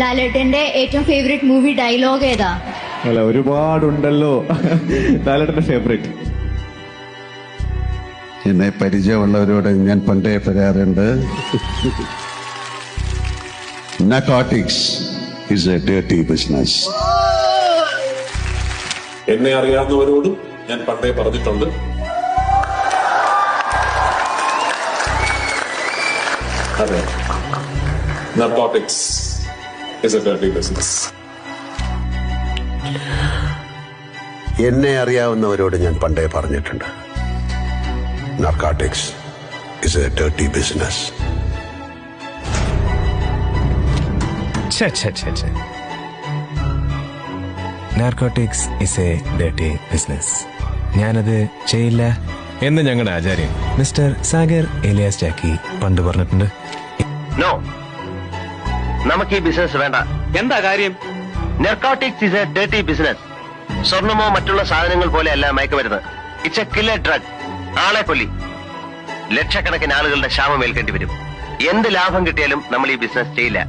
ലാലേട്ടന്റെ ഏറ്റവും favourite movie dialogue ഏതാ? അല്ല, ഒരുപാടുണ്ടല്ലോ. ലാലേട്ടന്റെ ഫേവറേറ്റ്. എന്നെ പരിചയമുള്ളവരോട് ഞാൻ പണ്ടേ പറയാറുണ്ട്, narcotics is A dirty business. എന്നെ അറിയാവുന്നവരോടും ഞാൻ പണ്ടേ പറഞ്ഞിട്ടുണ്ട്, അതെ, narcotics is A dirty business. എന്നെ അറിയാവുന്നവരോട് ഞാൻ പണ്ടേ പറഞ്ഞിട്ടുണ്ട്, narcotics is A dirty business. Narcotics is a dirty business. ഞാനത് ചെയ്യില്ല എന്ന് ഞങ്ങളുടെ ആചാര്യൻ മിസ്റ്റർ സാഗർ എലിയാസ് ജാക്കി പണ്ട് പറഞ്ഞിട്ടുണ്ട്. നോ, നമുക്ക് ഈ ബിസിനസ് വേണ്ട. എന്താ കാര്യം? Narcotics is a dirty business. സ്വർണമോ മറ്റുള്ള സാധനങ്ങൾ പോലെയല്ല മയക്കുമരുന്ന്. It's a killer drug. ആളെ കൊല്ലി ലക്ഷക്കണക്കിന് ആളുകളുടെ ക്ഷാമം ഏൽക്കേണ്ടി വരും. എന്ത് ലാഭം കിട്ടിയാലും നമ്മൾ ഈ ബിസിനസ് ചെയ്യില്ല.